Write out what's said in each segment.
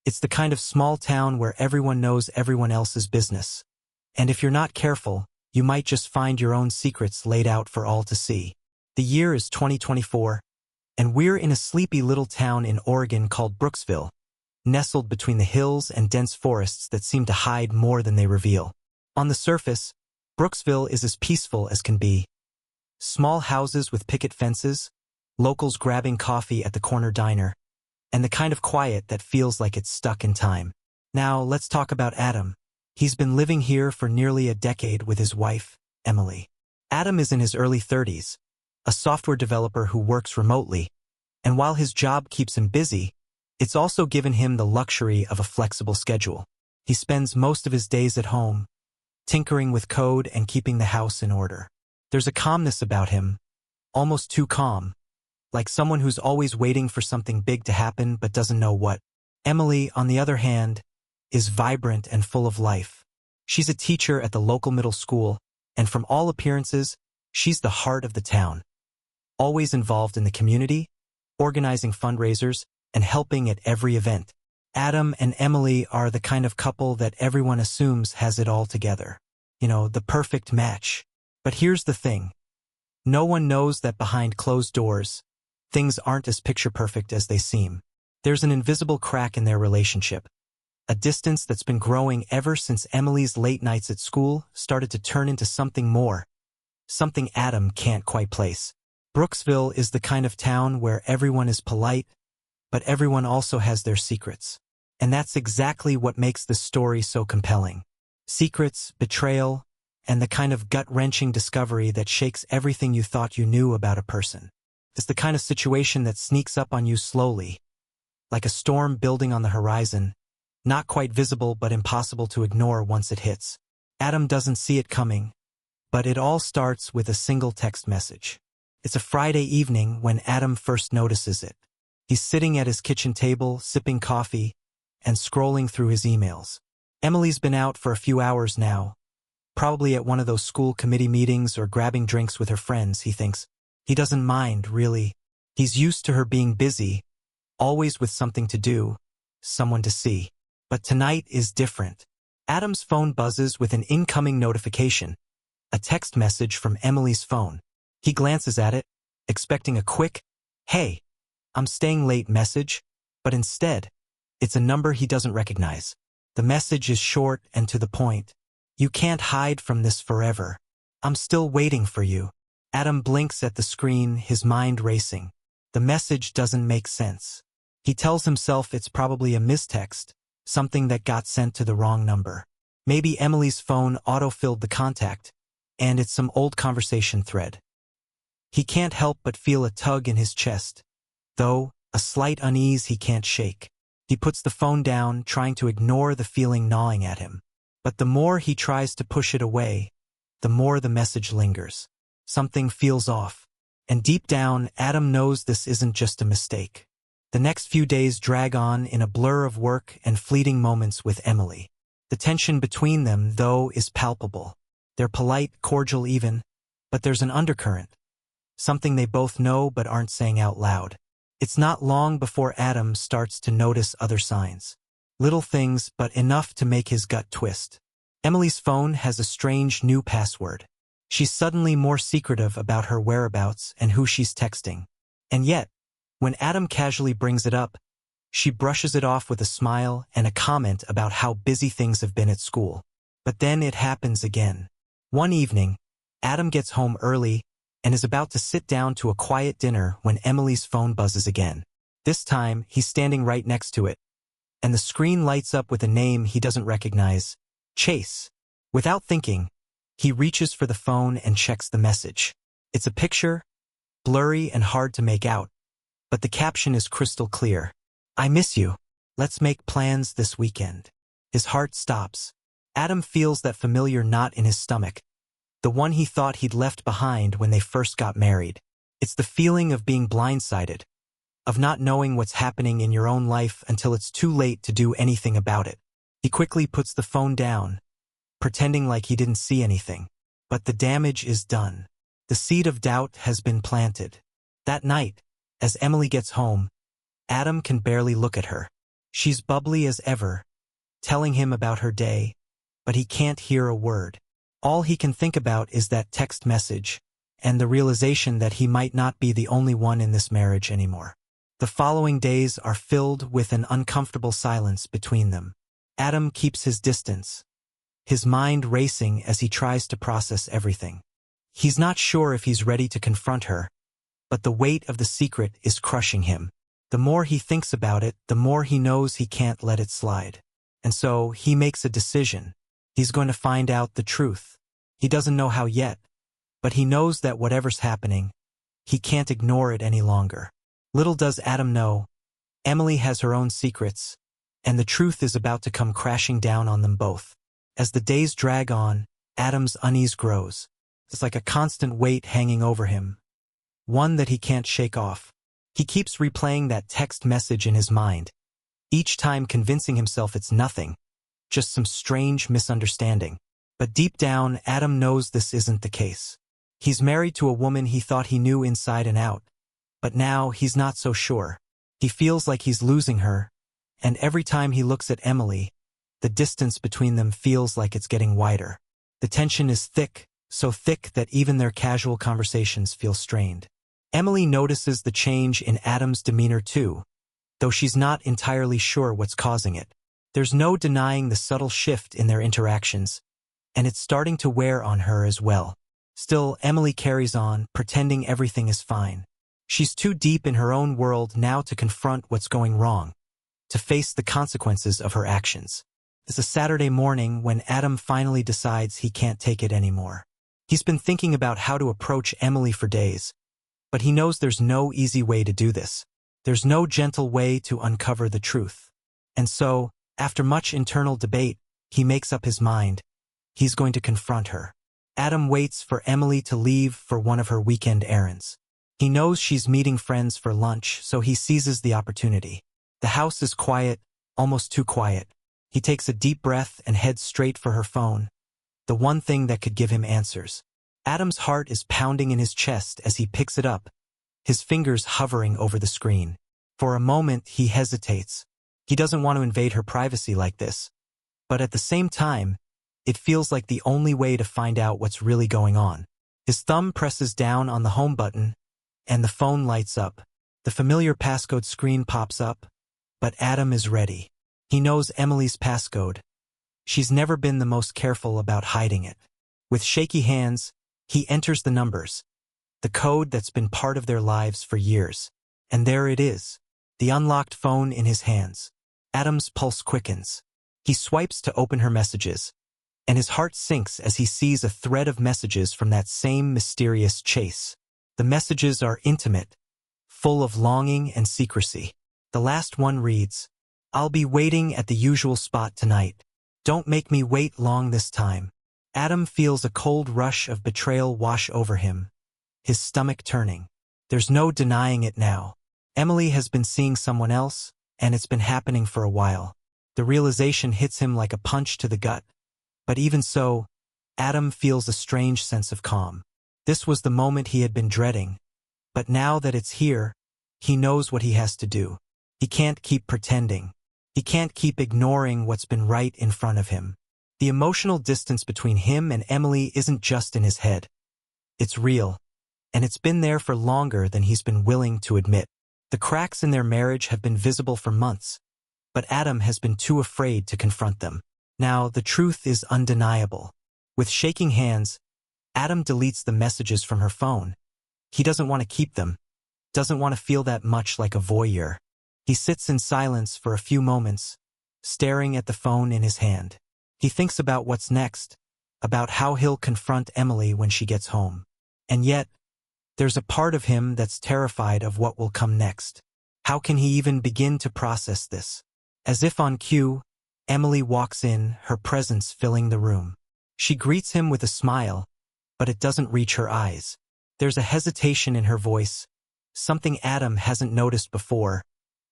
It's the kind of small town where everyone knows everyone else's business. And if you're not careful, you might just find your own secrets laid out for all to see. The year is 2024, and we're in a sleepy little town in Oregon called Brooksville, nestled between the hills and dense forests that seem to hide more than they reveal. On the surface, Brooksville is as peaceful as can be. Small houses with picket fences, locals grabbing coffee at the corner diner, and the kind of quiet that feels like it's stuck in time. Now, let's talk about Adam. He's been living here for nearly a decade with his wife, Emily. Adam is in his early 30s, a software developer who works remotely, and while his job keeps him busy, it's also given him the luxury of a flexible schedule. He spends most of his days at home, tinkering with code and keeping the house in order. There's a calmness about him, almost too calm, like someone who's always waiting for something big to happen but doesn't know what. Emily, on the other hand, is vibrant and full of life. She's a teacher at the local middle school, and from all appearances, she's the heart of the town. Always involved in the community, organizing fundraisers, and helping at every event. Adam and Emily are the kind of couple that everyone assumes has it all together. You know, the perfect match. But here's the thing. No one knows that behind closed doors, things aren't as picture-perfect as they seem. There's an invisible crack in their relationship, a distance that's been growing ever since Emily's late nights at school started to turn into something more, something Adam can't quite place. Brooksville is the kind of town where everyone is polite, but everyone also has their secrets. And that's exactly what makes this story so compelling. Secrets, betrayal, and the kind of gut-wrenching discovery that shakes everything you thought you knew about a person. It's the kind of situation that sneaks up on you slowly, like a storm building on the horizon, not quite visible but impossible to ignore once it hits. Adam doesn't see it coming, but it all starts with a single text message. It's a Friday evening when Adam first notices it. He's sitting at his kitchen table, sipping coffee, and scrolling through his emails. Emily's been out for a few hours now, probably at one of those school committee meetings or grabbing drinks with her friends, he thinks. He doesn't mind, really. He's used to her being busy, always with something to do, someone to see. But tonight is different. Adam's phone buzzes with an incoming notification, a text message from Emily's phone. He glances at it, expecting a quick, "Hey, I'm staying late" message, but instead, it's a number he doesn't recognize. The message is short and to the point. "You can't hide from this forever. I'm still waiting for you." Adam blinks at the screen, his mind racing. The message doesn't make sense. He tells himself it's probably a mistext, something that got sent to the wrong number. Maybe Emily's phone auto-filled the contact, and it's some old conversation thread. He can't help but feel a tug in his chest, though a slight unease he can't shake. He puts the phone down, trying to ignore the feeling gnawing at him. But the more he tries to push it away, the more the message lingers. Something feels off. And deep down, Adam knows this isn't just a mistake. The next few days drag on in a blur of work and fleeting moments with Emily. The tension between them, though, is palpable. They're polite, cordial even, but there's an undercurrent. Something they both know but aren't saying out loud. It's not long before Adam starts to notice other signs. Little things, but enough to make his gut twist. Emily's phone has a strange new password. She's suddenly more secretive about her whereabouts and who she's texting. And yet, when Adam casually brings it up, she brushes it off with a smile and a comment about how busy things have been at school. But then it happens again. One evening, Adam gets home early and is about to sit down to a quiet dinner when Emily's phone buzzes again. This time, he's standing right next to it, and the screen lights up with a name he doesn't recognize, Chase. Without thinking, he reaches for the phone and checks the message. It's a picture, blurry and hard to make out, but the caption is crystal clear. "I miss you. Let's make plans this weekend." His heart stops. Adam feels that familiar knot in his stomach, the one he thought he'd left behind when they first got married. It's the feeling of being blindsided, of not knowing what's happening in your own life until it's too late to do anything about it. He quickly puts the phone down, pretending like he didn't see anything. But the damage is done. The seed of doubt has been planted. That night, as Emily gets home, Adam can barely look at her. She's bubbly as ever, telling him about her day, but he can't hear a word. All he can think about is that text message, and the realization that he might not be the only one in this marriage anymore. The following days are filled with an uncomfortable silence between them. Adam keeps his distance, his mind racing as he tries to process everything. He's not sure if he's ready to confront her, but the weight of the secret is crushing him. The more he thinks about it, the more he knows he can't let it slide. And so he makes a decision. He's going to find out the truth. He doesn't know how yet, but he knows that whatever's happening, he can't ignore it any longer. Little does Adam know, Emily has her own secrets, and the truth is about to come crashing down on them both. As the days drag on, Adam's unease grows. It's like a constant weight hanging over him, one that he can't shake off. He keeps replaying that text message in his mind, each time convincing himself it's nothing, just some strange misunderstanding. But deep down, Adam knows this isn't the case. He's married to a woman he thought he knew inside and out, but now he's not so sure. He feels like he's losing her, and every time he looks at Emily, the distance between them feels like it's getting wider. The tension is thick, so thick that even their casual conversations feel strained. Emily notices the change in Adam's demeanor too, though she's not entirely sure what's causing it. There's no denying the subtle shift in their interactions, and it's starting to wear on her as well. Still, Emily carries on, pretending everything is fine. She's too deep in her own world now to confront what's going wrong, to face the consequences of her actions. It's a Saturday morning when Adam finally decides he can't take it anymore. He's been thinking about how to approach Emily for days, but he knows there's no easy way to do this. There's no gentle way to uncover the truth. And so, after much internal debate, he makes up his mind. He's going to confront her. Adam waits for Emily to leave for one of her weekend errands. He knows she's meeting friends for lunch, so he seizes the opportunity. The house is quiet, almost too quiet. He takes a deep breath and heads straight for her phone, the one thing that could give him answers. Adam's heart is pounding in his chest as he picks it up, his fingers hovering over the screen. For a moment, he hesitates. He doesn't want to invade her privacy like this. But at the same time, it feels like the only way to find out what's really going on. His thumb presses down on the home button, and the phone lights up. The familiar passcode screen pops up, but Adam is ready. He knows Emily's passcode. She's never been the most careful about hiding it. With shaky hands, he enters the numbers, the code that's been part of their lives for years. And there it is, the unlocked phone in his hands. Adam's pulse quickens. He swipes to open her messages, and his heart sinks as he sees a thread of messages from that same mysterious chase. The messages are intimate, full of longing and secrecy. The last one reads, "I'll be waiting at the usual spot tonight. Don't make me wait long this time." Adam feels a cold rush of betrayal wash over him, his stomach turning. There's no denying it now. Emily has been seeing someone else, and it's been happening for a while. The realization hits him like a punch to the gut. But even so, Adam feels a strange sense of calm. This was the moment he had been dreading. But now that it's here, he knows what he has to do. He can't keep pretending. He can't keep ignoring what's been right in front of him. The emotional distance between him and Emily isn't just in his head. It's real, and it's been there for longer than he's been willing to admit. The cracks in their marriage have been visible for months, but Adam has been too afraid to confront them. Now, the truth is undeniable. With shaking hands, Adam deletes the messages from her phone. He doesn't want to keep them, doesn't want to feel that much like a voyeur. He sits in silence for a few moments, staring at the phone in his hand. He thinks about what's next, about how he'll confront Emily when she gets home. And yet, there's a part of him that's terrified of what will come next. How can he even begin to process this? As if on cue, Emily walks in, her presence filling the room. She greets him with a smile, but it doesn't reach her eyes. There's a hesitation in her voice, something Adam hasn't noticed before,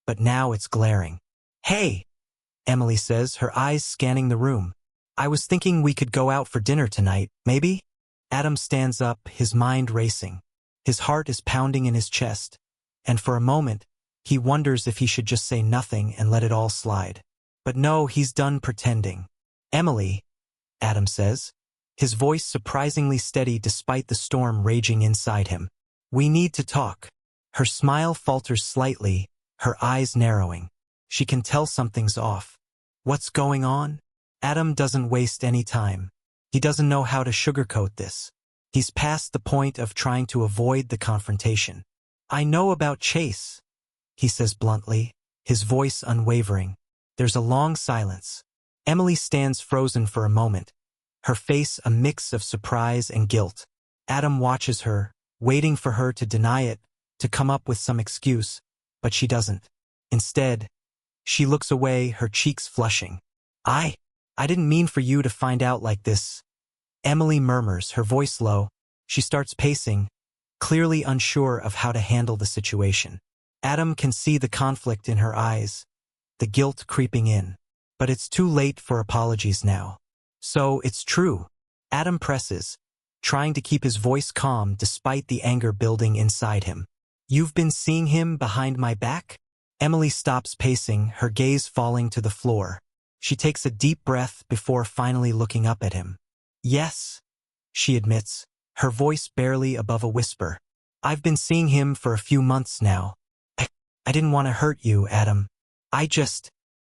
but now it's glaring. "Hey," Emily says, her eyes scanning the room. "I was thinking we could go out for dinner tonight, maybe?" Adam stands up, his mind racing. His heart is pounding in his chest, and for a moment, He wonders if he should just say nothing and let it all slide. But no, he's done pretending. "Emily," Adam says, his voice surprisingly steady despite the storm raging inside him. "We need to talk." Her smile falters slightly, her eyes narrowing. She can tell something's off. What's going on? Adam doesn't waste any time. He doesn't know how to sugarcoat this. He's past the point of trying to avoid the confrontation. "I know about Chase," he says bluntly, his voice unwavering. There's a long silence. Emily stands frozen for a moment, her face a mix of surprise and guilt. Adam watches her, waiting for her to deny it, to come up with some excuse, but she doesn't. Instead, she looks away, her cheeks flushing. I didn't mean for you to find out like this," Emily murmurs, her voice low. She starts pacing, clearly unsure of how to handle the situation. Adam can see the conflict in her eyes, the guilt creeping in. But it's too late for apologies now. "So, it's true," Adam presses, trying to keep his voice calm despite the anger building inside him. "You've been seeing him behind my back?" Emily stops pacing, her gaze falling to the floor. She takes a deep breath before finally looking up at him. "Yes," she admits, her voice barely above a whisper. "I've been seeing him for a few months now. I didn't want to hurt you, Adam.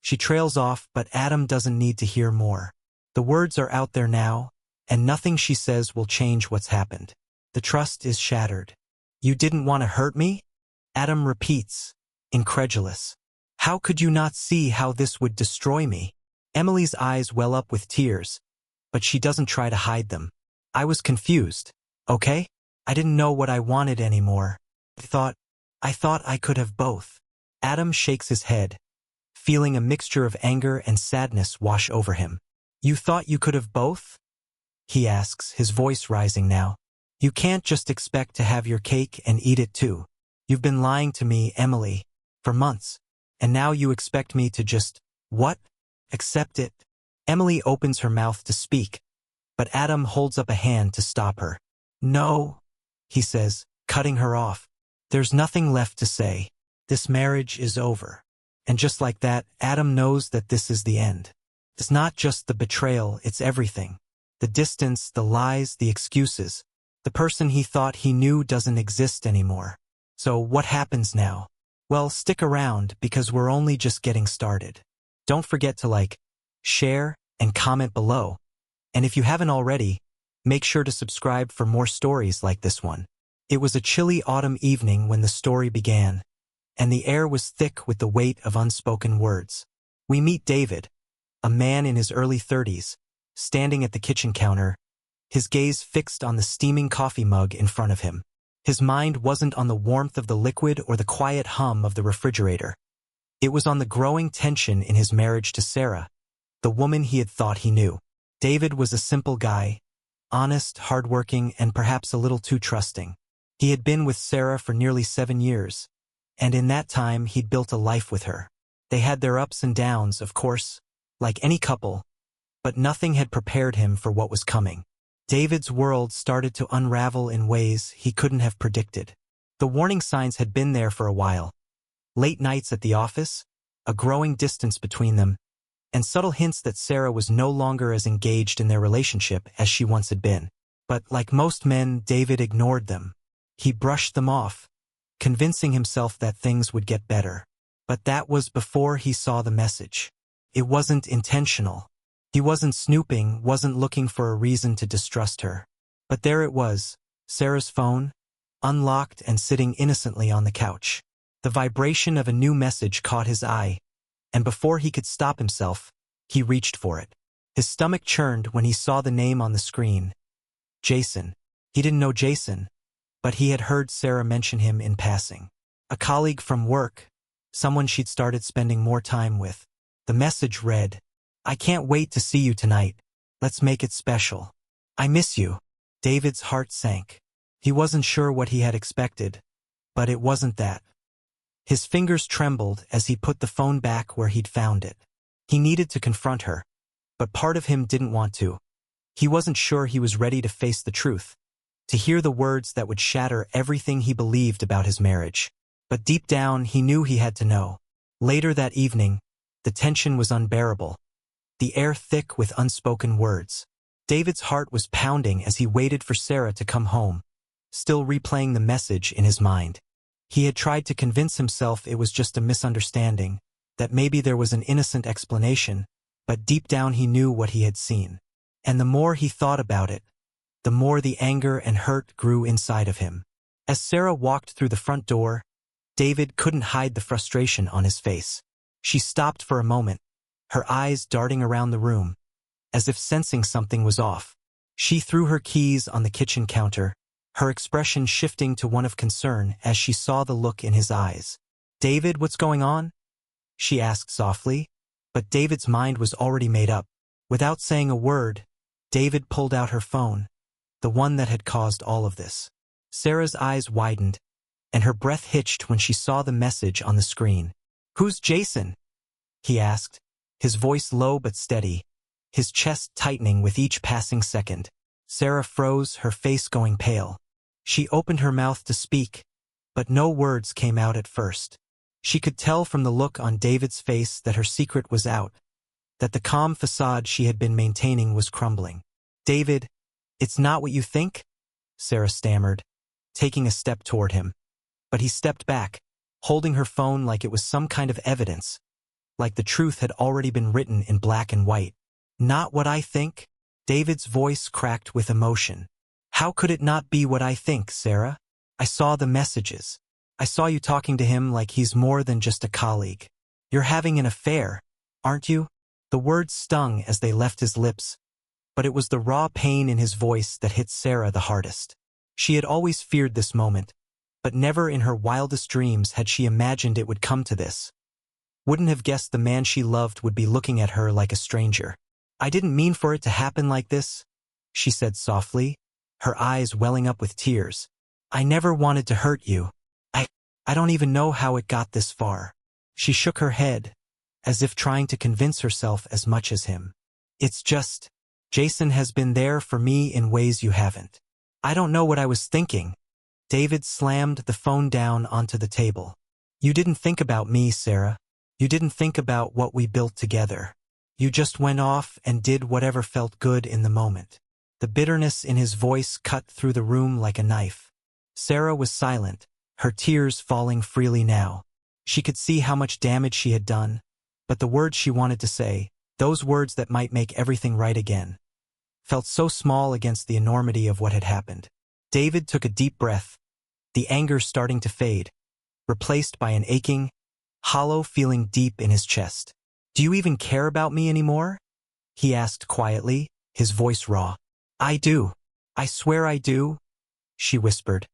She trails off, but Adam doesn't need to hear more. The words are out there now, and nothing she says will change what's happened. The trust is shattered. "You didn't want to hurt me?" Adam repeats, incredulous. "How could you not see how this would destroy me?" Emily's eyes well up with tears, but she doesn't try to hide them. "I was confused, okay? I didn't know what I wanted anymore. I thought I could have both." Adam shakes his head, feeling a mixture of anger and sadness wash over him. "You thought you could have both?" he asks, his voice rising now. "You can't just expect to have your cake and eat it too. You've been lying to me, Emily, for months, and now you expect me to just, what? Accept it?" Emily opens her mouth to speak, but Adam holds up a hand to stop her. "No," he says, cutting her off. "There's nothing left to say. This marriage is over." And just like that, Adam knows that this is the end. It's not just the betrayal, it's everything. The distance, the lies, the excuses. The person he thought he knew doesn't exist anymore. So what happens now? Well, stick around because we're only just getting started. Don't forget to like, share, and comment below. And if you haven't already, make sure to subscribe for more stories like this one. It was a chilly autumn evening when the story began, and the air was thick with the weight of unspoken words. We meet David, a man in his early 30s, standing at the kitchen counter, his gaze fixed on the steaming coffee mug in front of him. His mind wasn't on the warmth of the liquid or the quiet hum of the refrigerator. It was on the growing tension in his marriage to Sarah, the woman he had thought he knew. David was a simple guy, honest, hardworking, and perhaps a little too trusting. He had been with Sarah for nearly 7 years, and in that time he'd built a life with her. They had their ups and downs, of course, like any couple, but nothing had prepared him for what was coming. David's world started to unravel in ways he couldn't have predicted. The warning signs had been there for a while. Late nights at the office, a growing distance between them, and subtle hints that Sarah was no longer as engaged in their relationship as she once had been. But like most men, David ignored them. He brushed them off, convincing himself that things would get better. But that was before he saw the message. It wasn't intentional. He wasn't snooping, wasn't looking for a reason to distrust her. But there it was, Sarah's phone, unlocked and sitting innocently on the couch. The vibration of a new message caught his eye, and before he could stop himself, he reached for it. His stomach churned when he saw the name on the screen. Jason. He didn't know Jason, but he had heard Sarah mention him in passing. A colleague from work, someone she'd started spending more time with. The message read, "I can't wait to see you tonight. Let's make it special. I miss you." David's heart sank. He wasn't sure what he had expected, but it wasn't that. His fingers trembled as he put the phone back where he'd found it. He needed to confront her, but part of him didn't want to. He wasn't sure he was ready to face the truth, to hear the words that would shatter everything he believed about his marriage. But deep down, he knew he had to know. Later that evening, the tension was unbearable, the air thick with unspoken words. David's heart was pounding as he waited for Sarah to come home, still replaying the message in his mind. He had tried to convince himself it was just a misunderstanding, that maybe there was an innocent explanation, but deep down he knew what he had seen. And the more he thought about it, the more the anger and hurt grew inside of him. As Sarah walked through the front door, David couldn't hide the frustration on his face. She stopped for a moment, her eyes darting around the room, as if sensing something was off. She threw her keys on the kitchen counter, her expression shifting to one of concern as she saw the look in his eyes. "David, what's going on?" she asked softly, but David's mind was already made up. Without saying a word, David pulled out her phone, the one that had caused all of this. Sarah's eyes widened, and her breath hitched when she saw the message on the screen. "Who's Jason?" he asked, his voice low but steady, his chest tightening with each passing second. Sarah froze, her face going pale. She opened her mouth to speak, but no words came out at first. She could tell from the look on David's face that her secret was out, that the calm facade she had been maintaining was crumbling. "David, it's not what you think?" Sarah stammered, taking a step toward him. But he stepped back, holding her phone like it was some kind of evidence, like the truth had already been written in black and white. "Not what I think?" David's voice cracked with emotion. "How could it not be what I think, Sarah? I saw the messages. I saw you talking to him like he's more than just a colleague. You're having an affair, aren't you?" The words stung as they left his lips, but it was the raw pain in his voice that hit Sarah the hardest. She had always feared this moment, but never in her wildest dreams had she imagined it would come to this. Wouldn't have guessed the man she loved would be looking at her like a stranger. "I didn't mean for it to happen like this," she said softly, her eyes welling up with tears. "I never wanted to hurt you. I don't even know how it got this far." She shook her head, as if trying to convince herself as much as him. "It's just, Jason has been there for me in ways you haven't." "I don't know what I was thinking." David slammed the phone down onto the table. "You didn't think about me, Sarah. You didn't think about what we built together. You just went off and did whatever felt good in the moment." The bitterness in his voice cut through the room like a knife. Sarah was silent, her tears falling freely now. She could see how much damage she had done, but the words she wanted to say, those words that might make everything right again, felt so small against the enormity of what had happened. David took a deep breath, the anger starting to fade, replaced by an aching, hollow feeling deep in his chest. "Do you even care about me anymore?" he asked quietly, his voice raw. "I do. I swear I do," she whispered.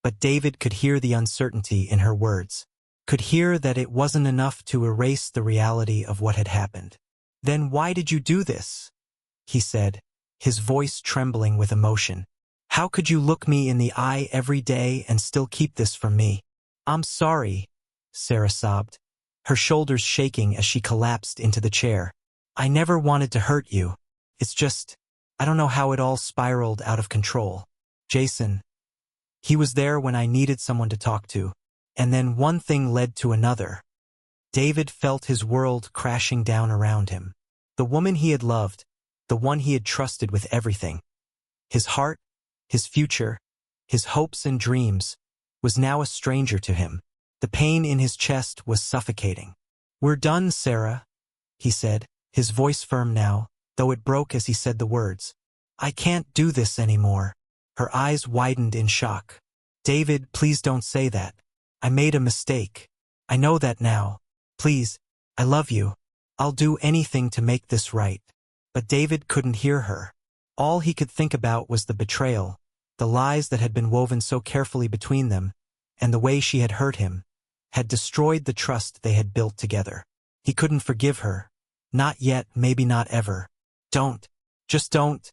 But David could hear the uncertainty in her words, could hear that it wasn't enough to erase the reality of what had happened. "Then why did you do this?" he said, his voice trembling with emotion. "How could you look me in the eye every day and still keep this from me?" "I'm sorry," Sarah sobbed, her shoulders shaking as she collapsed into the chair. "I never wanted to hurt you. It's just, I don't know how it all spiraled out of control. Jason, he was there when I needed someone to talk to. And then one thing led to another." David felt his world crashing down around him. The woman he had loved, the one he had trusted with everything. His heart, his future, his hopes and dreams, was now a stranger to him. The pain in his chest was suffocating. "We're done, Sarah," he said, his voice firm now, though it broke as he said the words. "I can't do this anymore." Her eyes widened in shock. "David, please don't say that. I made a mistake. I know that now. Please, I love you. I'll do anything to make this right." But David couldn't hear her. All he could think about was the betrayal, the lies that had been woven so carefully between them, and the way she had hurt him, had destroyed the trust they had built together. He couldn't forgive her. Not yet, maybe not ever. "Don't. Just don't,"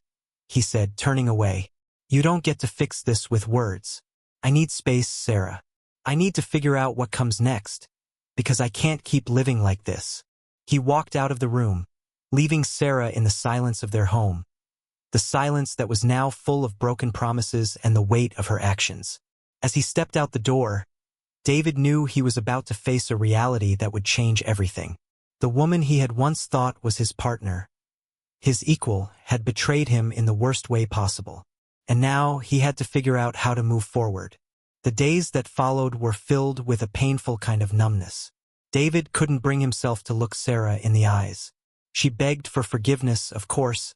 he said, turning away. "You don't get to fix this with words. I need space, Sarah. I need to figure out what comes next, because I can't keep living like this." He walked out of the room, leaving Sarah in the silence of their home, the silence that was now full of broken promises and the weight of her actions. As he stepped out the door, David knew he was about to face a reality that would change everything. The woman he had once thought was his partner, his equal, had betrayed him in the worst way possible. And now he had to figure out how to move forward. The days that followed were filled with a painful kind of numbness. David couldn't bring himself to look Sarah in the eyes. She begged for forgiveness, of course,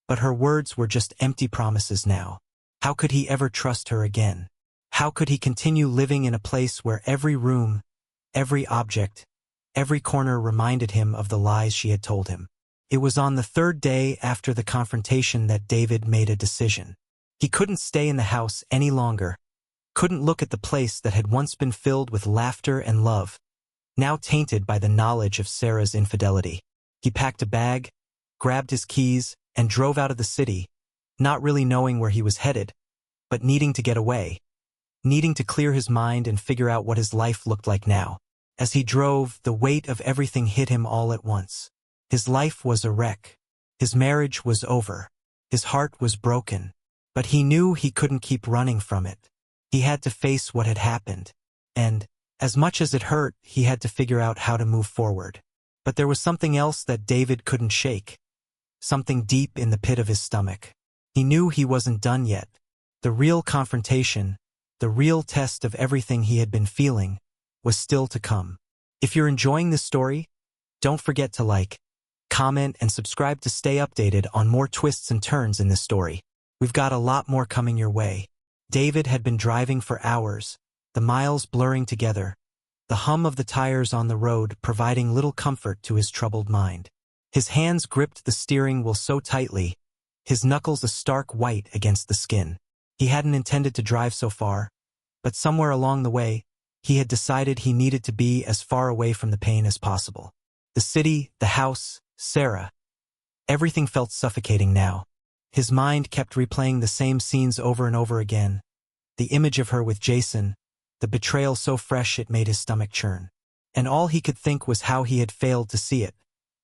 but her words were just empty promises now. How could he ever trust her again? How could he continue living in a place where every room, every object, every corner reminded him of the lies she had told him? It was on the third day after the confrontation that David made a decision. He couldn't stay in the house any longer, couldn't look at the place that had once been filled with laughter and love, now tainted by the knowledge of Sarah's infidelity. He packed a bag, grabbed his keys, and drove out of the city, not really knowing where he was headed, but needing to get away, needing to clear his mind and figure out what his life looked like now. As he drove, the weight of everything hit him all at once. His life was a wreck. His marriage was over. His heart was broken. But he knew he couldn't keep running from it. He had to face what had happened. And, as much as it hurt, he had to figure out how to move forward. But there was something else that David couldn't shake. Something deep in the pit of his stomach. He knew he wasn't done yet. The real confrontation, the real test of everything he had been feeling, was still to come. If you're enjoying this story, don't forget to like, comment, and subscribe to stay updated on more twists and turns in this story. We've got a lot more coming your way. David had been driving for hours, the miles blurring together, the hum of the tires on the road providing little comfort to his troubled mind. His hands gripped the steering wheel so tightly, his knuckles a stark white against the skin. He hadn't intended to drive so far, but somewhere along the way, he had decided he needed to be as far away from the pain as possible. The city, the house, Sarah. Everything felt suffocating now. His mind kept replaying the same scenes over and over again. The image of her with Jason, the betrayal so fresh it made his stomach churn. And all he could think was how he had failed to see it,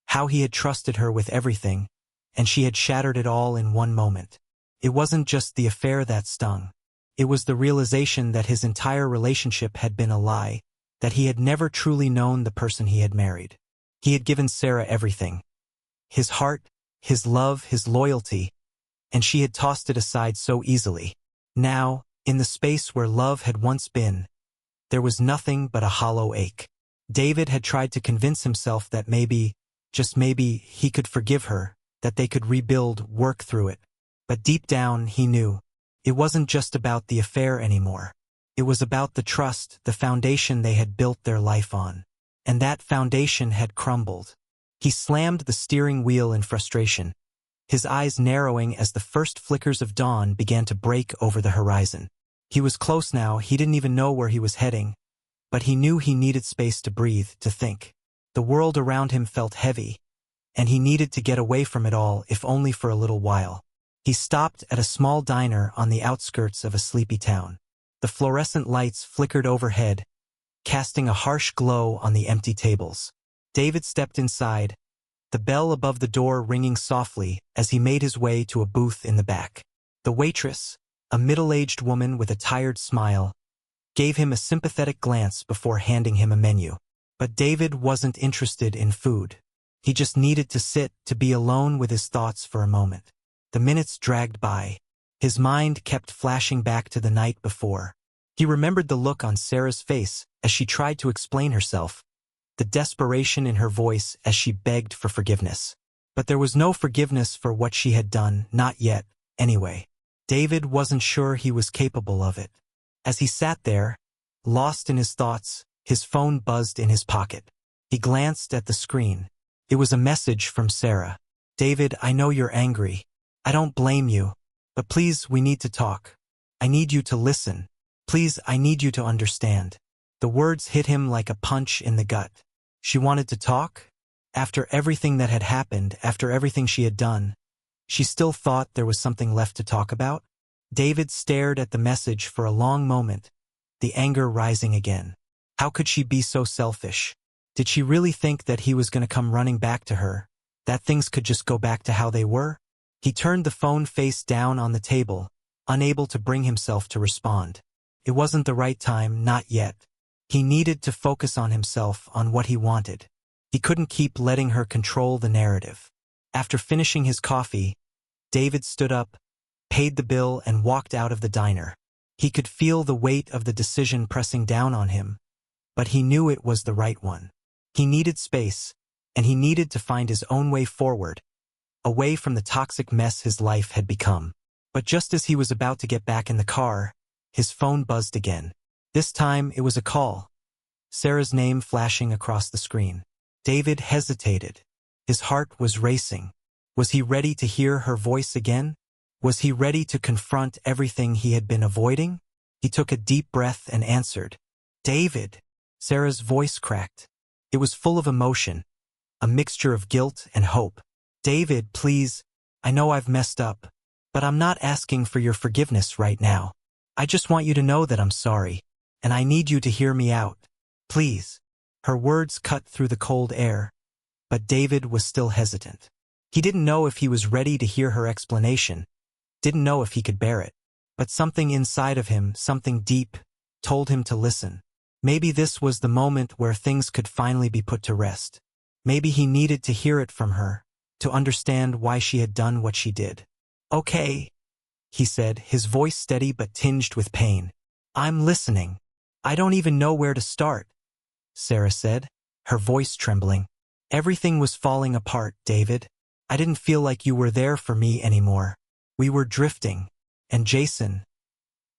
how he had trusted her with everything, and she had shattered it all in one moment. It wasn't just the affair that stung. It was the realization that his entire relationship had been a lie, that he had never truly known the person he had married. He had given Sarah everything. His heart, his love, his loyalty, and she had tossed it aside so easily. Now, in the space where love had once been, there was nothing but a hollow ache. David had tried to convince himself that maybe, just maybe, he could forgive her, that they could rebuild, work through it. But deep down, he knew. It wasn't just about the affair anymore. It was about the trust, the foundation they had built their life on. And that foundation had crumbled. He slammed the steering wheel in frustration, his eyes narrowing as the first flickers of dawn began to break over the horizon. He was close now, he didn't even know where he was heading, but he knew he needed space to breathe, to think. The world around him felt heavy, and he needed to get away from it all, if only for a little while. He stopped at a small diner on the outskirts of a sleepy town. The fluorescent lights flickered overhead, casting a harsh glow on the empty tables. David stepped inside, the bell above the door ringing softly as he made his way to a booth in the back. The waitress, a middle-aged woman with a tired smile, gave him a sympathetic glance before handing him a menu. But David wasn't interested in food. He just needed to sit, to be alone with his thoughts for a moment. The minutes dragged by. His mind kept flashing back to the night before. He remembered the look on Sarah's face as she tried to explain herself, the desperation in her voice as she begged for forgiveness. But there was no forgiveness for what she had done, not yet, anyway. David wasn't sure he was capable of it. As he sat there, lost in his thoughts, his phone buzzed in his pocket. He glanced at the screen. It was a message from Sarah. "David, I know you're angry. I don't blame you. But please, we need to talk. I need you to listen. Please, I need you to understand." The words hit him like a punch in the gut. She wanted to talk? After everything that had happened, after everything she had done, she still thought there was something left to talk about? David stared at the message for a long moment, the anger rising again. How could she be so selfish? Did she really think that he was going to come running back to her, that things could just go back to how they were? He turned the phone face down on the table, unable to bring himself to respond. It wasn't the right time, not yet. He needed to focus on himself, on what he wanted. He couldn't keep letting her control the narrative. After finishing his coffee, David stood up, paid the bill, and walked out of the diner. He could feel the weight of the decision pressing down on him, but he knew it was the right one. He needed space, and he needed to find his own way forward, away from the toxic mess his life had become. But just as he was about to get back in the car, his phone buzzed again. This time it was a call, Sarah's name flashing across the screen. David hesitated. His heart was racing. Was he ready to hear her voice again? Was he ready to confront everything he had been avoiding? He took a deep breath and answered. "David." Sarah's voice cracked. It was full of emotion, a mixture of guilt and hope. "David, please, I know I've messed up, but I'm not asking for your forgiveness right now. I just want you to know that I'm sorry, and I need you to hear me out. Please." Her words cut through the cold air, but David was still hesitant. He didn't know if he was ready to hear her explanation, didn't know if he could bear it, but something inside of him, something deep, told him to listen. Maybe this was the moment where things could finally be put to rest. Maybe he needed to hear it from her, to understand why she had done what she did. "Okay," he said, his voice steady but tinged with pain. "I'm listening. I don't even know where to start," Sarah said, her voice trembling. "Everything was falling apart, David. I didn't feel like you were there for me anymore. We were drifting. And Jason,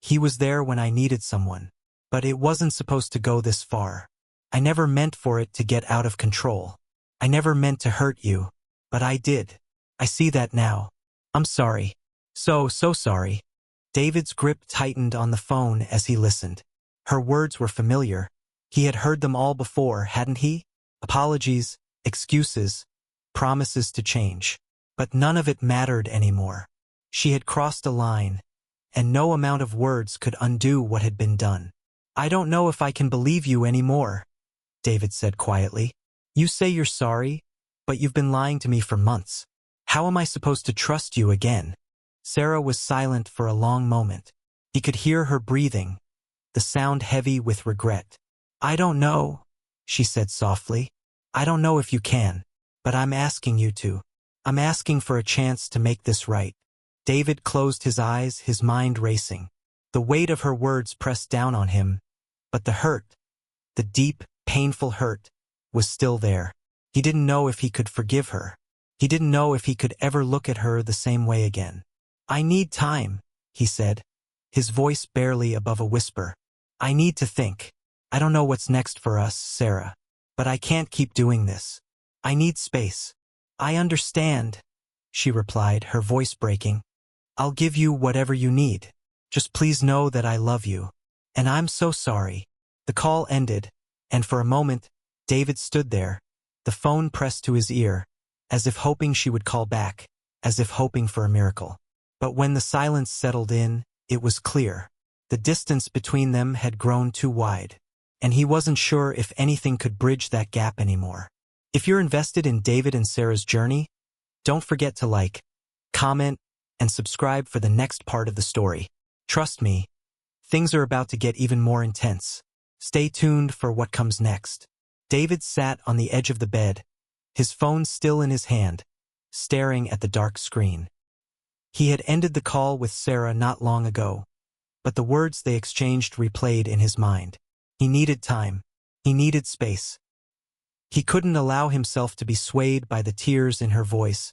he was there when I needed someone. But it wasn't supposed to go this far. I never meant for it to get out of control. I never meant to hurt you, but I did. I see that now. I'm sorry. So sorry." David's grip tightened on the phone as he listened. Her words were familiar. He had heard them all before, hadn't he? Apologies, excuses, promises to change. But none of it mattered anymore. She had crossed a line, and no amount of words could undo what had been done. "I don't know if I can believe you anymore," David said quietly. "You say you're sorry, but you've been lying to me for months. How am I supposed to trust you again?" Sarah was silent for a long moment. He could hear her breathing, the sound heavy with regret. "I don't know," she said softly. "I don't know if you can, but I'm asking you to. I'm asking for a chance to make this right." David closed his eyes, his mind racing. The weight of her words pressed down on him, but the hurt, the deep, painful hurt, was still there. He didn't know if he could forgive her. He didn't know if he could ever look at her the same way again. "I need time," he said, his voice barely above a whisper. "I need to think. I don't know what's next for us, Sarah, but I can't keep doing this. I need space." "I understand," she replied, her voice breaking. "I'll give you whatever you need. Just please know that I love you. And I'm so sorry." The call ended, and for a moment, David stood there, the phone pressed to his ear, as if hoping she would call back, as if hoping for a miracle. But when the silence settled in, it was clear. The distance between them had grown too wide, and he wasn't sure if anything could bridge that gap anymore. If you're invested in David and Sarah's journey, don't forget to like, comment, and subscribe for the next part of the story. Trust me, things are about to get even more intense. Stay tuned for what comes next. David sat on the edge of the bed, his phone still in his hand, staring at the dark screen. He had ended the call with Sarah not long ago, but the words they exchanged replayed in his mind. He needed time. He needed space. He couldn't allow himself to be swayed by the tears in her voice,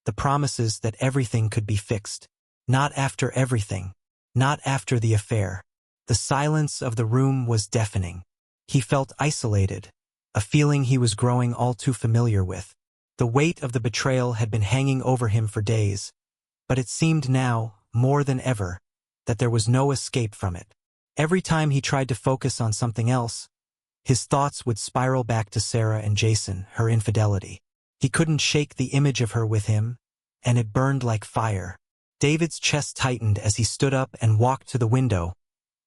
the promises that everything could be fixed. Not after everything. Not after the affair. The silence of the room was deafening. He felt isolated, a feeling he was growing all too familiar with. The weight of the betrayal had been hanging over him for days, but it seemed now, more than ever, that there was no escape from it. Every time he tried to focus on something else, his thoughts would spiral back to Sarah and Jason, her infidelity. He couldn't shake the image of her with him, and it burned like fire. David's chest tightened as he stood up and walked to the window,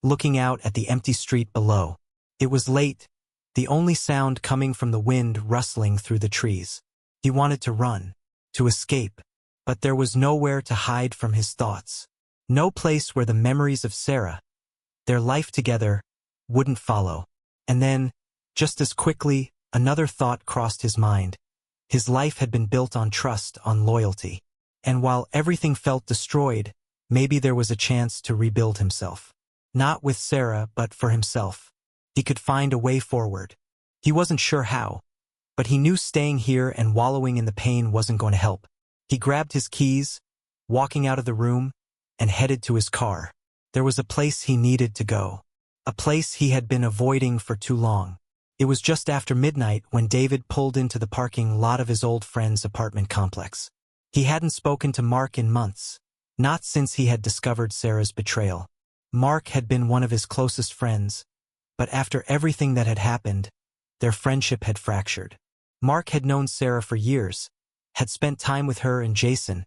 looking out at the empty street below. It was late, the only sound coming from the wind rustling through the trees. He wanted to run, to escape, but there was nowhere to hide from his thoughts. No place where the memories of Sarah, their life together, wouldn't follow. And then, just as quickly, another thought crossed his mind. His life had been built on trust, on loyalty. And while everything felt destroyed, maybe there was a chance to rebuild himself. Not with Sarah, but for himself. He could find a way forward. He wasn't sure how, but he knew staying here and wallowing in the pain wasn't going to help. He grabbed his keys, walking out of the room, and headed to his car. There was a place he needed to go. A place he had been avoiding for too long. It was just after midnight when David pulled into the parking lot of his old friend's apartment complex. He hadn't spoken to Mark in months, not since he had discovered Sarah's betrayal. Mark had been one of his closest friends, but after everything that had happened, their friendship had fractured. Mark had known Sarah for years, had spent time with her and Jason,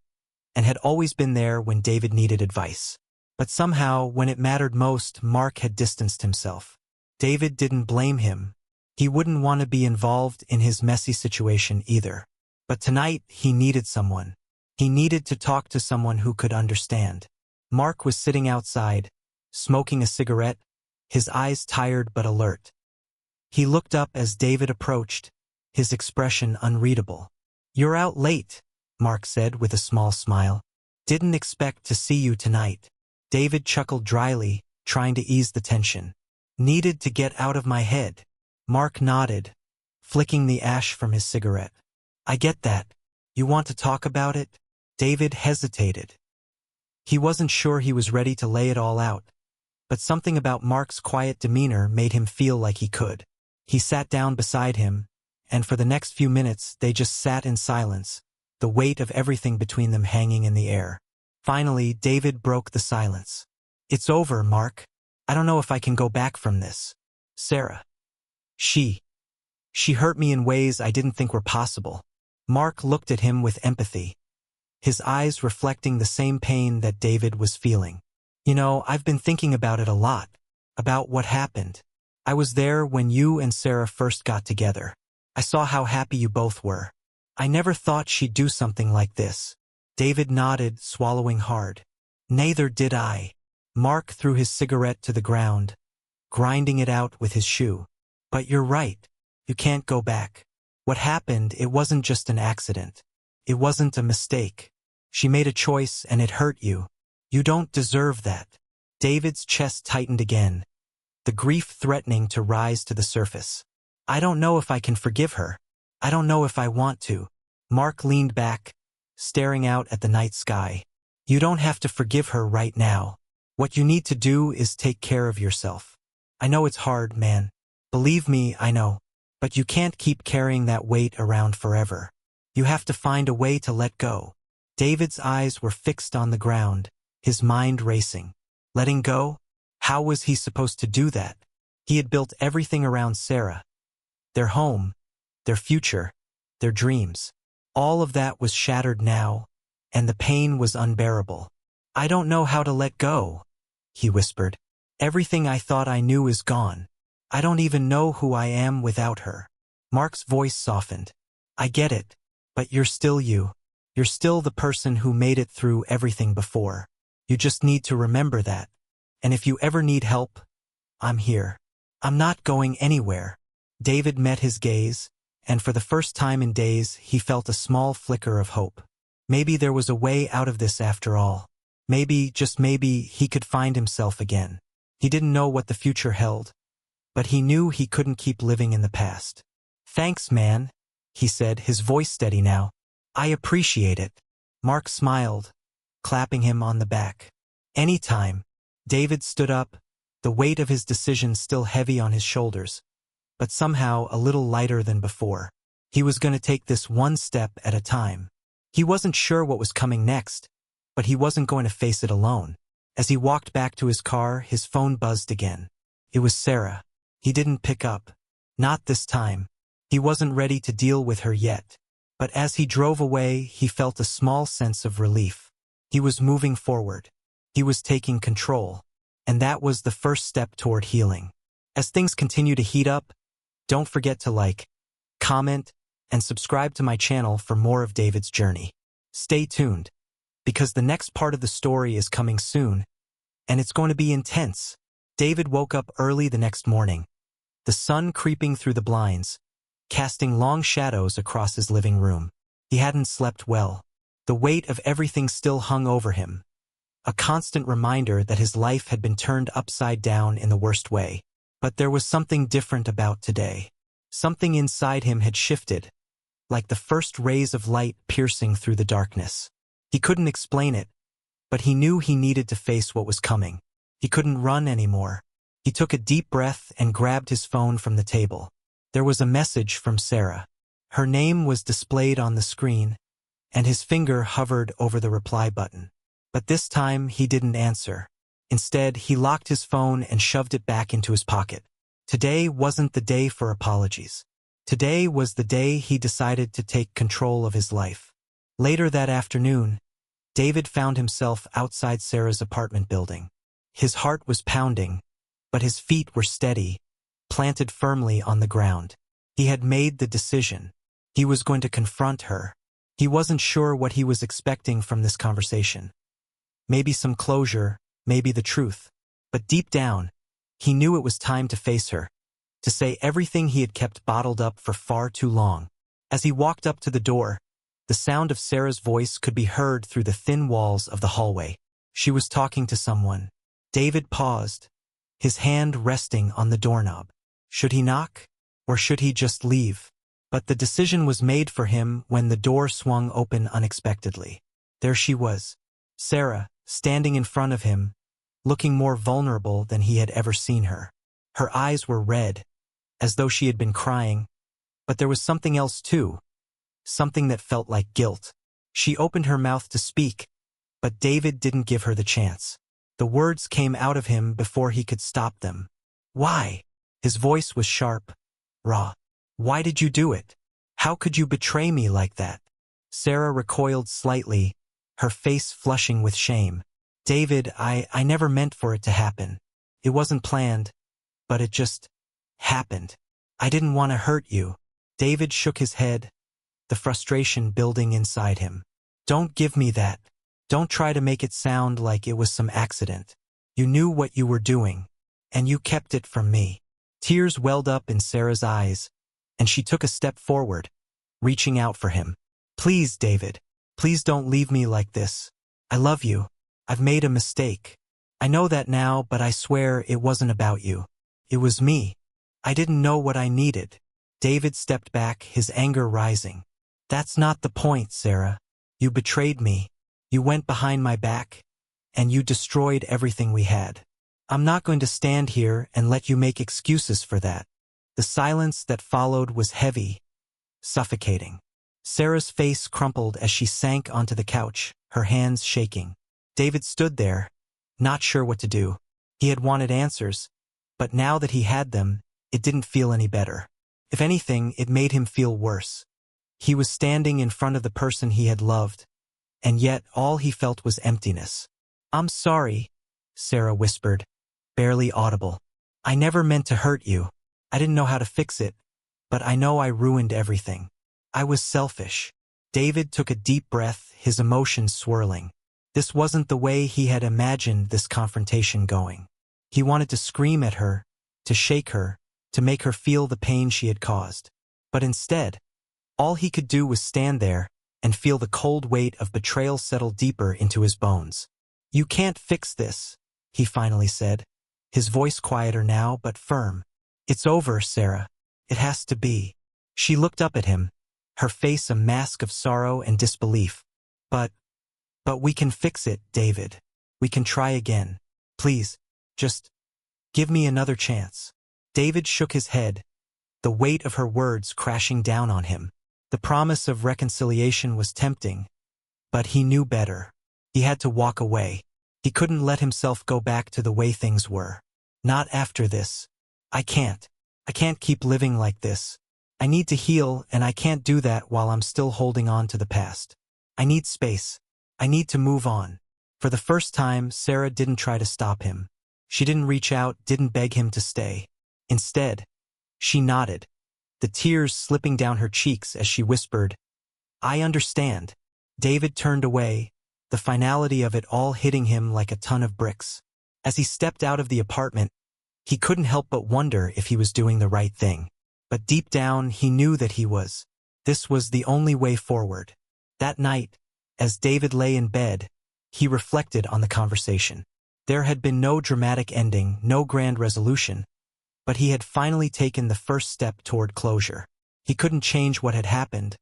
and had always been there when David needed advice. But somehow, when it mattered most, Mark had distanced himself. David didn't blame him. He wouldn't want to be involved in his messy situation either. But tonight, he needed someone. He needed to talk to someone who could understand. Mark was sitting outside, smoking a cigarette, his eyes tired but alert. He looked up as David approached, his expression unreadable. "You're out late," Mark said with a small smile. "Didn't expect to see you tonight." David chuckled dryly, trying to ease the tension. "Needed to get out of my head." Mark nodded, flicking the ash from his cigarette. "I get that. You want to talk about it?" David hesitated. He wasn't sure he was ready to lay it all out, but something about Mark's quiet demeanor made him feel like he could. He sat down beside him, and for the next few minutes they just sat in silence, the weight of everything between them hanging in the air. Finally, David broke the silence. "It's over, Mark. I don't know if I can go back from this. Sarah. She hurt me in ways I didn't think were possible." Mark looked at him with empathy, his eyes reflecting the same pain that David was feeling. "You know, I've been thinking about it a lot, about what happened. I was there when you and Sarah first got together. I saw how happy you both were. I never thought she'd do something like this." David nodded, swallowing hard. "Neither did I." Mark threw his cigarette to the ground, grinding it out with his shoe. "But you're right. You can't go back. What happened, it wasn't just an accident. It wasn't a mistake. She made a choice and it hurt you. You don't deserve that." David's chest tightened again, the grief threatening to rise to the surface. "I don't know if I can forgive her. I don't know if I want to." Mark leaned back, staring out at the night sky. "You don't have to forgive her right now. What you need to do is take care of yourself. I know it's hard, man. Believe me, I know. But you can't keep carrying that weight around forever. You have to find a way to let go." David's eyes were fixed on the ground, his mind racing. Letting go? How was he supposed to do that? He had built everything around Sarah. Their home, their future, their dreams. All of that was shattered now, and the pain was unbearable. "I don't know how to let go," he whispered. "Everything I thought I knew is gone. I don't even know who I am without her." Mark's voice softened. "I get it, but you're still you. You're still the person who made it through everything before. You just need to remember that. And if you ever need help, I'm here. I'm not going anywhere." David met his gaze, and for the first time in days he felt a small flicker of hope. Maybe there was a way out of this after all. Maybe, just maybe, he could find himself again. He didn't know what the future held, but he knew he couldn't keep living in the past. "Thanks, man," he said, his voice steady now. "I appreciate it." Mark smiled, clapping him on the back. "Anytime." David stood up, the weight of his decision still heavy on his shoulders, but somehow a little lighter than before. He was going to take this one step at a time. He wasn't sure what was coming next, but he wasn't going to face it alone. As he walked back to his car, his phone buzzed again. It was Sarah. He didn't pick up. Not this time. He wasn't ready to deal with her yet. But as he drove away, he felt a small sense of relief. He was moving forward. He was taking control. And that was the first step toward healing. As things continue to heat up, don't forget to like, comment, and subscribe to my channel for more of David's journey. Stay tuned, because the next part of the story is coming soon, and it's going to be intense. David woke up early the next morning, the sun creeping through the blinds, casting long shadows across his living room. He hadn't slept well. The weight of everything still hung over him, a constant reminder that his life had been turned upside down in the worst way. But there was something different about today. Something inside him had shifted, like the first rays of light piercing through the darkness. He couldn't explain it, but he knew he needed to face what was coming. He couldn't run anymore. He took a deep breath and grabbed his phone from the table. There was a message from Sarah. Her name was displayed on the screen, and his finger hovered over the reply button. But this time he didn't answer. Instead, he locked his phone and shoved it back into his pocket. Today wasn't the day for apologies. Today was the day he decided to take control of his life. Later that afternoon, David found himself outside Sarah's apartment building. His heart was pounding, but his feet were steady, planted firmly on the ground. He had made the decision. He was going to confront her. He wasn't sure what he was expecting from this conversation. Maybe some closure, maybe the truth. But deep down, he knew it was time to face her, to say everything he had kept bottled up for far too long. As he walked up to the door, the sound of Sarah's voice could be heard through the thin walls of the hallway. She was talking to someone. David paused, his hand resting on the doorknob. Should he knock, or should he just leave? But the decision was made for him when the door swung open unexpectedly. There she was, Sarah, standing in front of him, looking more vulnerable than he had ever seen her. Her eyes were red, as though she had been crying, but there was something else too, something that felt like guilt. She opened her mouth to speak, but David didn't give her the chance. The words came out of him before he could stop them. Why? His voice was sharp, raw. Why did you do it? How could you betray me like that? Sarah recoiled slightly, her face flushing with shame. David, I never meant for it to happen. It wasn't planned, but it just happened. I didn't want to hurt you. David shook his head, the frustration building inside him. Don't give me that. Don't try to make it sound like it was some accident. You knew what you were doing, and you kept it from me. Tears welled up in Sarah's eyes, and she took a step forward, reaching out for him. Please, David, please don't leave me like this. I love you. I've made a mistake. I know that now, but I swear it wasn't about you. It was me. I didn't know what I needed. David stepped back, his anger rising. That's not the point, Sarah. You betrayed me. You went behind my back, and you destroyed everything we had. I'm not going to stand here and let you make excuses for that. The silence that followed was heavy, suffocating. Sarah's face crumpled as she sank onto the couch, her hands shaking. David stood there, not sure what to do. He had wanted answers, but now that he had them, it didn't feel any better. If anything, it made him feel worse. He was standing in front of the person he had loved, and yet all he felt was emptiness. I'm sorry, Sarah whispered, barely audible. I never meant to hurt you. I didn't know how to fix it, but I know I ruined everything. I was selfish. David took a deep breath, his emotions swirling. This wasn't the way he had imagined this confrontation going. He wanted to scream at her, to shake her, to make her feel the pain she had caused. But instead, all he could do was stand there and feel the cold weight of betrayal settle deeper into his bones. You can't fix this, he finally said, his voice quieter now but firm. It's over, Sarah. It has to be. She looked up at him, her face a mask of sorrow and disbelief. But we can fix it, David. We can try again. Please, just give me another chance. David shook his head, the weight of her words crashing down on him. The promise of reconciliation was tempting, but he knew better. He had to walk away. He couldn't let himself go back to the way things were. Not after this. I can't keep living like this. I need to heal, and I can't do that while I'm still holding on to the past. I need space. I need to move on. For the first time, Sarah didn't try to stop him. She didn't reach out, didn't beg him to stay. Instead, she nodded, the tears slipping down her cheeks as she whispered, I understand. David turned away, the finality of it all hitting him like a ton of bricks. As he stepped out of the apartment, He couldn't help but wonder if he was doing the right thing. But deep down, he knew that he was. This was the only way forward. That night, as David lay in bed, he reflected on the conversation. There had been no dramatic ending, no grand resolution, but he had finally taken the first step toward closure. He couldn't change what had happened,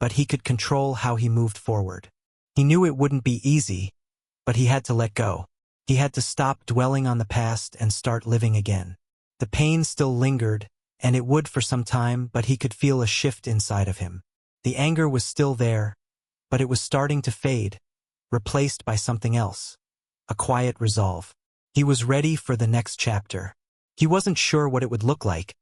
but he could control how he moved forward. He knew it wouldn't be easy, but he had to let go. He had to stop dwelling on the past and start living again. The pain still lingered, and it would for some time, but he could feel a shift inside of him. The anger was still there, but it was starting to fade, replaced by something else. A quiet resolve. He was ready for the next chapter. He wasn't sure what it would look like,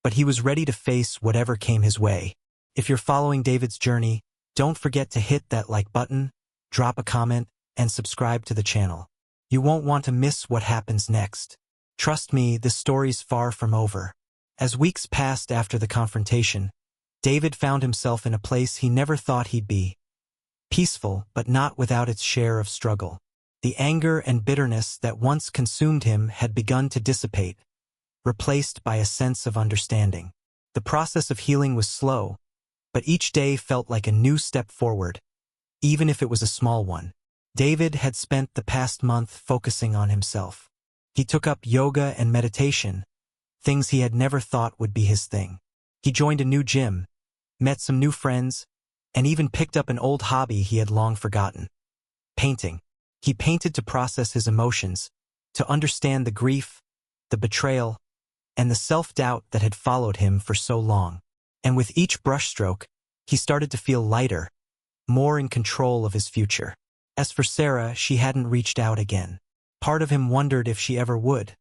but he was ready to face whatever came his way. If you're following David's journey, don't forget to hit that like button, drop a comment, and subscribe to the channel. You won't want to miss what happens next. Trust me, this story's far from over. As weeks passed after the confrontation, David found himself in a place he never thought he'd be. Peaceful, but not without its share of struggle. The anger and bitterness that once consumed him had begun to dissipate, replaced by a sense of understanding. The process of healing was slow, but each day felt like a new step forward, even if it was a small one. David had spent the past month focusing on himself. He took up yoga and meditation, things he had never thought would be his thing. He joined a new gym, met some new friends, and even picked up an old hobby he had long forgotten. Painting. He painted to process his emotions, to understand the grief, the betrayal, and the self-doubt that had followed him for so long. And with each brushstroke, he started to feel lighter, more in control of his future. As for Sarah, she hadn't reached out again. Part of him wondered if she ever would,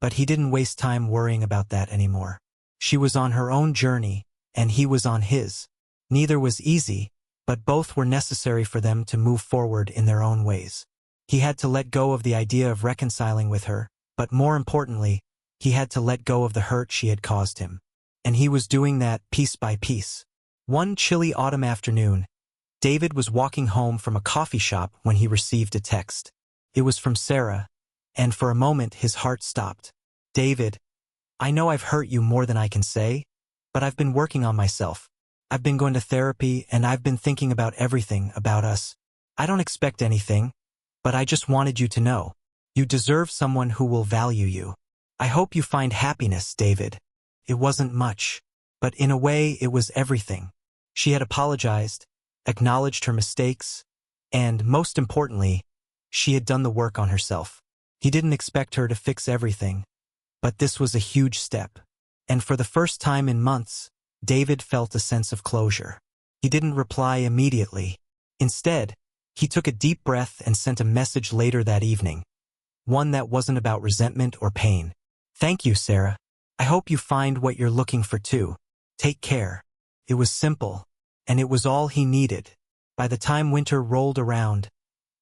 but he didn't waste time worrying about that anymore. She was on her own journey, and he was on his. Neither was easy, but both were necessary for them to move forward in their own ways. He had to let go of the idea of reconciling with her, but more importantly, he had to let go of the hurt she had caused him. And he was doing that piece by piece. One chilly autumn afternoon, David was walking home from a coffee shop when he received a text. It was from Sarah, and for a moment his heart stopped. "David, I know I've hurt you more than I can say, but I've been working on myself. I've been going to therapy, and I've been thinking about everything about us. I don't expect anything, but I just wanted you to know. You deserve someone who will value you. I hope you find happiness, David." It wasn't much, but in a way it was everything. She had apologized, acknowledged her mistakes, and, most importantly, she had done the work on herself. He didn't expect her to fix everything, but this was a huge step. And for the first time in months, David felt a sense of closure. He didn't reply immediately. Instead, he took a deep breath and sent a message later that evening, one that wasn't about resentment or pain. "Thank you, Sarah. I hope you find what you're looking for too. Take care." It was simple, and it was all he needed. By the time winter rolled around,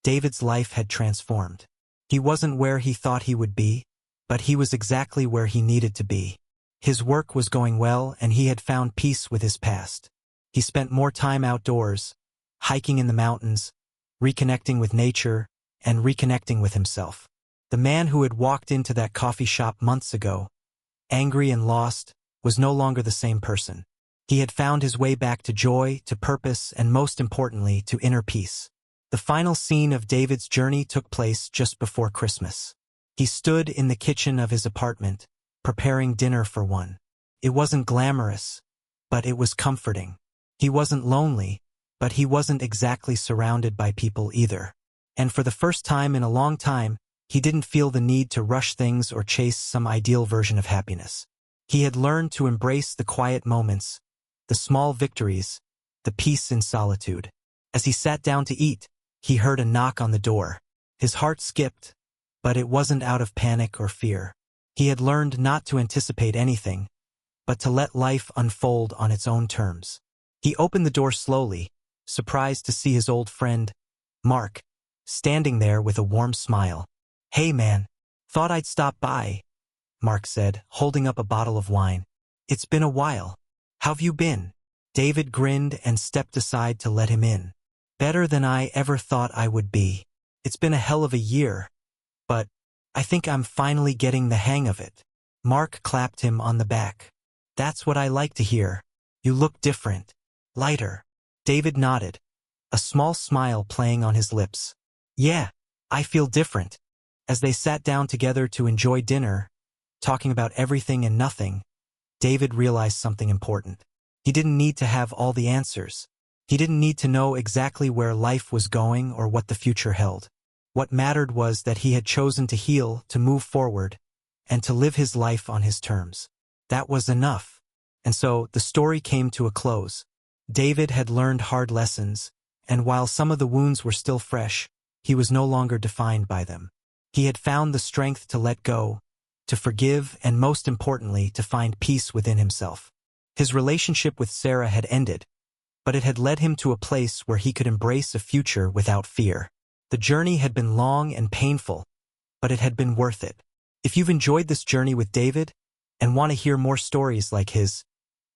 David's life had transformed. He wasn't where he thought he would be, but he was exactly where he needed to be. His work was going well, and he had found peace with his past. He spent more time outdoors, hiking in the mountains, reconnecting with nature, and reconnecting with himself. The man who had walked into that coffee shop months ago, angry and lost, was no longer the same person. He had found his way back to joy, to purpose, and most importantly, to inner peace. The final scene of David's journey took place just before Christmas. He stood in the kitchen of his apartment, preparing dinner for one. It wasn't glamorous, but it was comforting. He wasn't lonely, but he wasn't exactly surrounded by people either. And for the first time in a long time, he didn't feel the need to rush things or chase some ideal version of happiness. He had learned to embrace the quiet moments, the small victories, the peace in solitude. As he sat down to eat, he heard a knock on the door. His heart skipped, but it wasn't out of panic or fear. He had learned not to anticipate anything, but to let life unfold on its own terms. He opened the door slowly, surprised to see his old friend, Mark, standing there with a warm smile. "Hey man, thought I'd stop by," Mark said, holding up a bottle of wine. "It's been a while. How've you been?" David grinned and stepped aside to let him in. "Better than I ever thought I would be. It's been a hell of a year, but I think I'm finally getting the hang of it." Mark clapped him on the back. That's what I like to hear. You look different. Lighter. David nodded, a small smile playing on his lips. Yeah, I feel different. As they sat down together to enjoy dinner, talking about everything and nothing, David realized something important. He didn't need to have all the answers. He didn't need to know exactly where life was going or what the future held. What mattered was that he had chosen to heal, to move forward, and to live his life on his terms. That was enough. And so the story came to a close. David had learned hard lessons, and while some of the wounds were still fresh, he was no longer defined by them. He had found the strength to let go, to forgive, and most importantly, to find peace within himself. His relationship with Sarah had ended, but it had led him to a place where he could embrace a future without fear. The journey had been long and painful, but it had been worth it. If you've enjoyed this journey with David and want to hear more stories like his,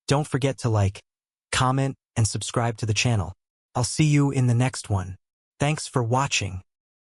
don't forget to like, comment, and subscribe to the channel. I'll see you in the next one. Thanks for watching.